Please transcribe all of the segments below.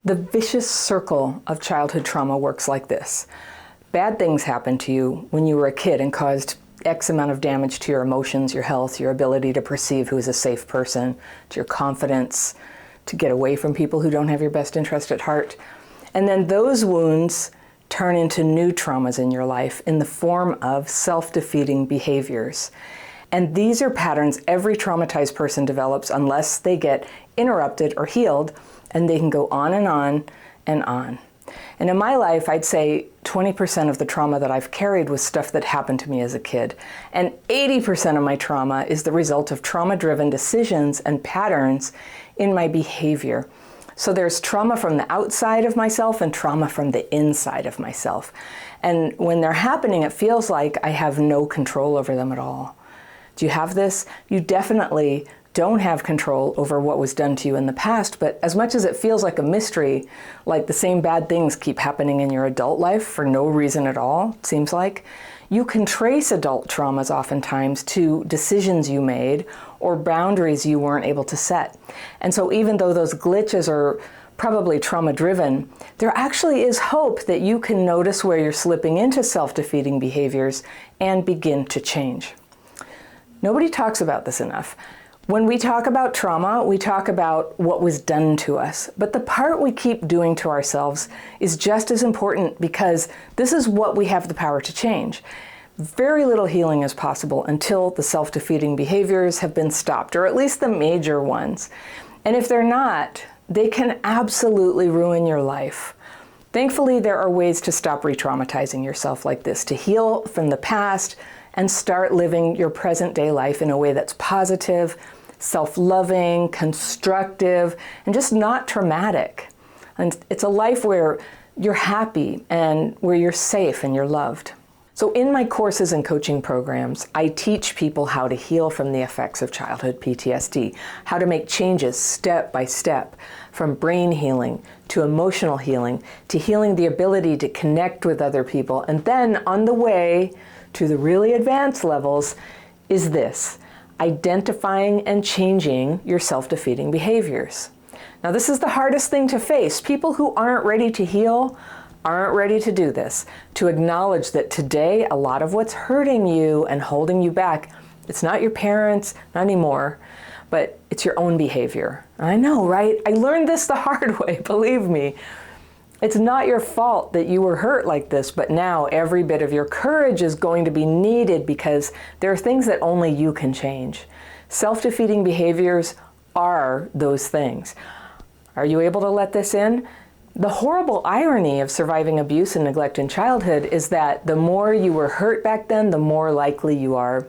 The vicious circle of childhood trauma works like this. Bad things happened to you when you were a kid and caused X amount of damage to your emotions, your health, your ability to perceive who is a safe person, to your confidence, to get away from people who don't have your best interest at heart. And then those wounds turn into new traumas in your life in the form of self-defeating behaviors. And these are patterns every traumatized person develops unless they get interrupted or healed, and they can go on and on and on. And in my life, I'd say 20% of the trauma that I've carried was stuff that happened to me as a kid. And 80% of my trauma is the result of trauma-driven decisions and patterns in my behavior. So there's trauma from the outside of myself and trauma from the inside of myself. And when they're happening, it feels like I have no control over them at all. Do you have this? You definitely don't have control over what was done to you in the past, but as much as it feels like a mystery, like the same bad things keep happening in your adult life for no reason at all, it seems like, you can trace adult traumas oftentimes to decisions you made or boundaries you weren't able to set. And so even though those glitches are probably trauma-driven, there actually is hope that you can notice where you're slipping into self-defeating behaviors and begin to change. Nobody talks about this enough. When we talk about trauma, we talk about what was done to us. But the part we keep doing to ourselves is just as important, because this is what we have the power to change. Very little healing is possible until the self-defeating behaviors have been stopped, or at least the major ones. And if they're not, they can absolutely ruin your life. Thankfully, there are ways to stop re-traumatizing yourself like this, to heal from the past and start living your present day life in a way that's positive, self-loving, constructive, and just not traumatic. And it's a life where you're happy and where you're safe and you're loved. So in my courses and coaching programs, I teach people how to heal from the effects of childhood PTSD, how to make changes step by step, from brain healing to emotional healing, to healing the ability to connect with other people. And then on the way to the really advanced levels is this: identifying and changing your self-defeating behaviors. Now, this is the hardest thing to face. People who aren't ready to heal aren't ready to do this, to acknowledge that today a lot of what's hurting you and holding you back, it's not your parents, not anymore, but it's your own behavior. I know, right? I learned this the hard way, believe me. It's not your fault that you were hurt like this, but now every bit of your courage is going to be needed, because there are things that only you can change. Self-defeating behaviors are those things. Are you able to let this in? The horrible irony of surviving abuse and neglect in childhood is that the more you were hurt back then, the more likely you are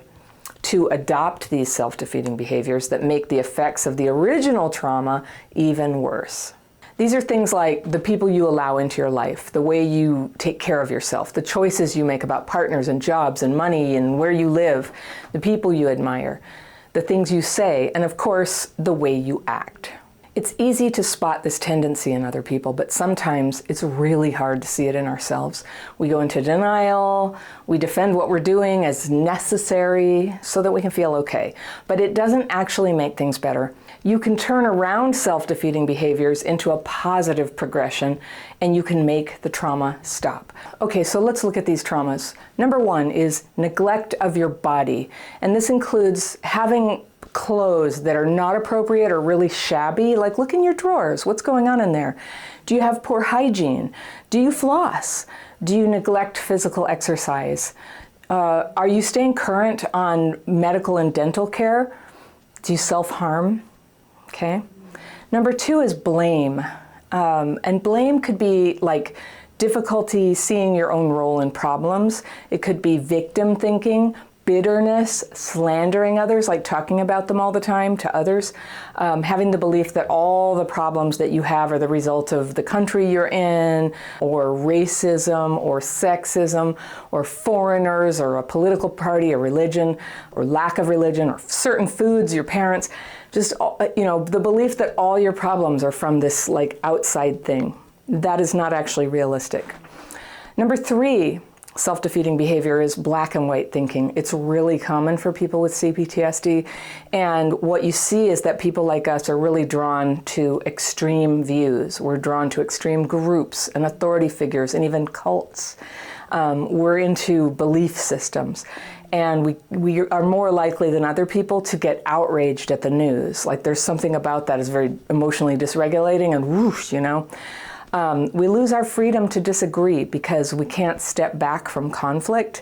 to adopt these self-defeating behaviors that make the effects of the original trauma even worse. These are things like the people you allow into your life, the way you take care of yourself, the choices you make about partners and jobs and money and where you live, the people you admire, the things you say, and of course, the way you act. It's easy to spot this tendency in other people, but sometimes it's really hard to see it in ourselves. We go into denial, we defend what we're doing as necessary so that we can feel okay, but it doesn't actually make things better. You can turn around self-defeating behaviors into a positive progression, and you can make the trauma stop. Okay, so let's look at these traumas. Number one is neglect of your body, and this includes having clothes that are not appropriate or really shabby. Like, look in your drawers. What's going on in there? Do you have poor hygiene? Do you floss? Do you neglect physical exercise? Are you staying current on medical and dental care? Do you self-harm? Okay. Number two is blame. And blame could be like difficulty seeing your own role in problems. It could be victim thinking, bitterness, slandering others, like talking about them all the time to others, having the belief that all the problems that you have are the result of the country you're in, or racism, or sexism, or foreigners, or a political party, or religion, or lack of religion, or certain foods, your parents. Just, the belief that all your problems are from this like outside thing. That is not actually realistic. Number three, self-defeating behavior is black and white thinking. It's really common for people with CPTSD. And what you see is that people like us are really drawn to extreme views. We're drawn to extreme groups and authority figures and even cults. We're into belief systems. And we are more likely than other people to get outraged at the news. Like there's something about that is very emotionally dysregulating and whoosh, you know. We lose our freedom to disagree because we can't step back from conflict,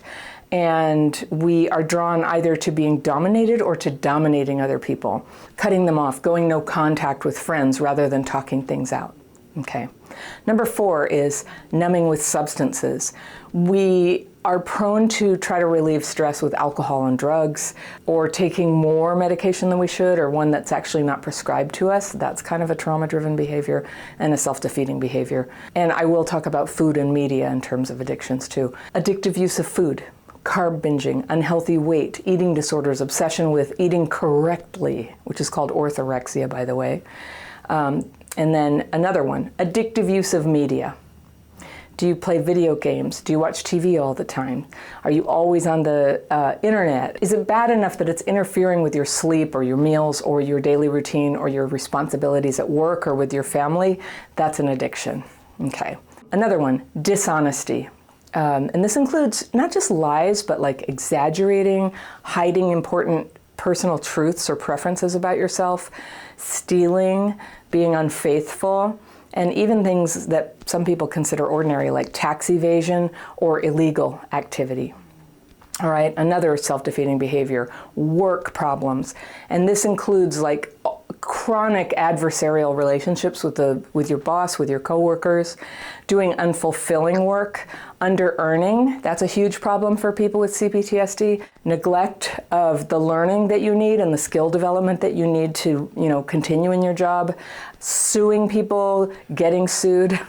and we are drawn either to being dominated or to dominating other people, cutting them off, going no contact with friends rather than talking things out. Okay. Number 4 is numbing with substances. We are prone to try to relieve stress with alcohol and drugs, or taking more medication than we should, or one that's actually not prescribed to us. That's kind of a trauma-driven behavior and a self-defeating behavior. And I will talk about food and media in terms of addictions too. Addictive use of food, carb binging, unhealthy weight, eating disorders, obsession with eating correctly, which is called orthorexia, by the way. And then another one, addictive use of media. Do you play video games? Do you watch TV all the time? Are you always on the internet? Is it bad enough that it's interfering with your sleep or your meals or your daily routine or your responsibilities at work or with your family? That's an addiction. Okay. Another one, dishonesty. And this includes not just lies, but like exaggerating, hiding important personal truths or preferences about yourself, stealing, being unfaithful, and even things that some people consider ordinary, like tax evasion or illegal activity. All right, another self-defeating behavior, work problems. And this includes like chronic adversarial relationships with your boss, with your coworkers, doing unfulfilling work, under-earning. That's a huge problem for people with CPTSD. Neglect of the learning that you need and the skill development that you need to, continue in your job. Suing people, getting sued,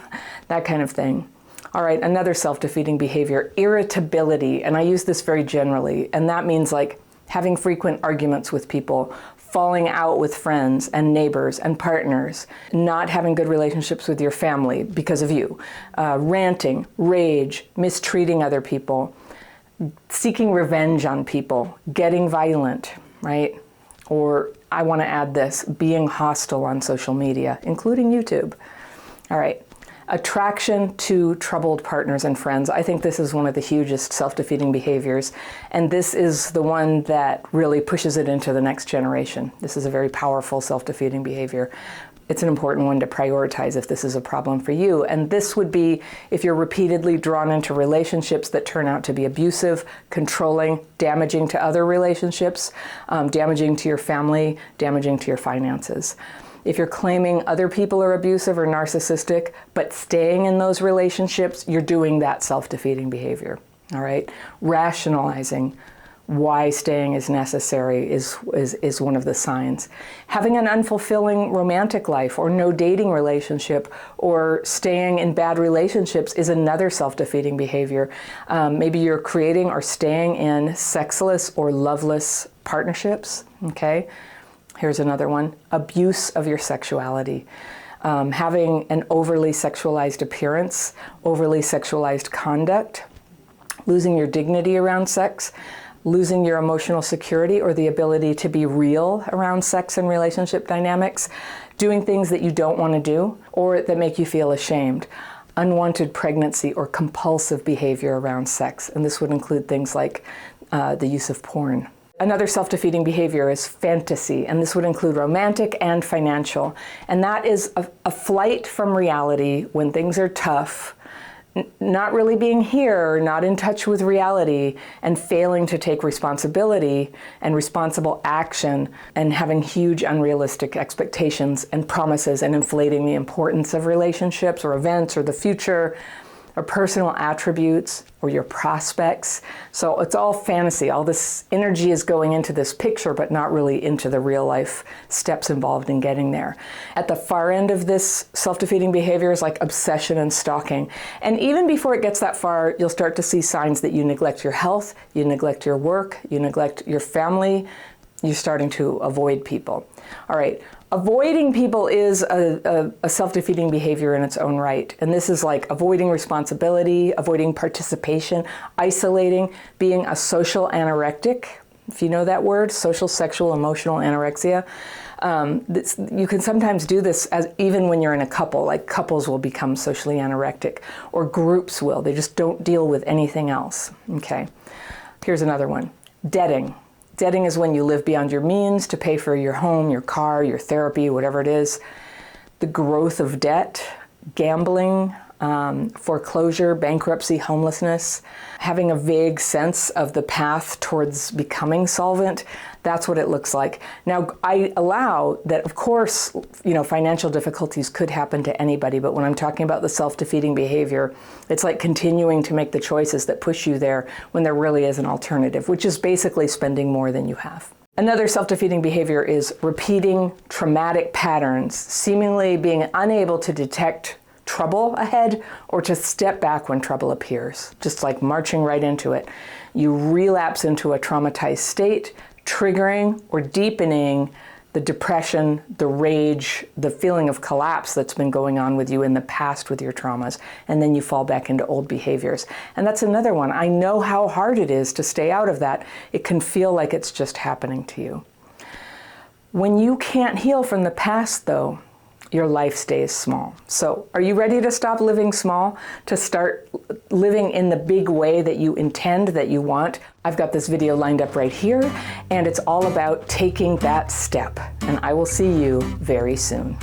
that kind of thing. All right, another self-defeating behavior, irritability. And I use this very generally. And that means like having frequent arguments with people, falling out with friends and neighbors and partners, not having good relationships with your family because of you, ranting, rage, mistreating other people, seeking revenge on people, getting violent, right? Or I want to add this, being hostile on social media, including YouTube. All right. Attraction to troubled partners and friends. I think this is one of the hugest self-defeating behaviors, and this is the one that really pushes it into the next generation. This is a very powerful self-defeating behavior. It's an important one to prioritize if this is a problem for you, and this would be if you're repeatedly drawn into relationships that turn out to be abusive, controlling, damaging to other relationships, damaging to your family, damaging to your finances. If you're claiming other people are abusive or narcissistic, but staying in those relationships, you're doing that self-defeating behavior, all right? Rationalizing why staying is necessary is one of the signs. Having an unfulfilling romantic life or no dating relationship or staying in bad relationships is another self-defeating behavior. Maybe you're creating or staying in sexless or loveless partnerships, okay? Here's another one, abuse of your sexuality. Having an overly sexualized appearance, overly sexualized conduct, losing your dignity around sex, losing your emotional security or the ability to be real around sex and relationship dynamics, doing things that you don't want to do or that make you feel ashamed, unwanted pregnancy or compulsive behavior around sex. And this would include things like the use of porn. Another self-defeating behavior is fantasy, and this would include romantic and financial. And that is a flight from reality when things are tough, not really being here, not in touch with reality, and failing to take responsibility and responsible action, and having huge unrealistic expectations and promises and inflating the importance of relationships or events or the future, or personal attributes, or your prospects. So it's all fantasy. All this energy is going into this picture, but not really into the real life steps involved in getting there. At the far end of this self-defeating behavior is like obsession and stalking. And even before it gets that far, you'll start to see signs that you neglect your health, you neglect your work, you neglect your family, you're starting to avoid people. All right, Avoiding people is a self-defeating behavior in its own right. And this is like avoiding responsibility, avoiding participation, isolating, being a social anorectic. If you know that word, social, sexual, emotional anorexia. You can sometimes do this even when you're in a couple, like couples will become socially anorectic, or groups will. They just don't deal with anything else. Okay, here's another one, debting. Debting is when you live beyond your means to pay for your home, your car, your therapy, whatever it is. The growth of debt, gambling, foreclosure, bankruptcy, homelessness, having a vague sense of the path towards becoming solvent. That's what it looks like. Now, I allow that, of course, financial difficulties could happen to anybody, but when I'm talking about the self-defeating behavior, it's like continuing to make the choices that push you there when there really is an alternative, which is basically spending more than you have. Another self-defeating behavior is repeating traumatic patterns, seemingly being unable to detect trouble ahead or to step back when trouble appears, just like marching right into it. You relapse into a traumatized state, triggering or deepening the depression, the rage, the feeling of collapse that's been going on with you in the past with your traumas, and then you fall back into old behaviors. And that's another one. I know how hard it is to stay out of that. It can feel like it's just happening to you. When you can't heal from the past, though, your life stays small. So are you ready to stop living small, to start living in the big way that you intend, that you want? I've got this video lined up right here, and it's all about taking that step. And I will see you very soon.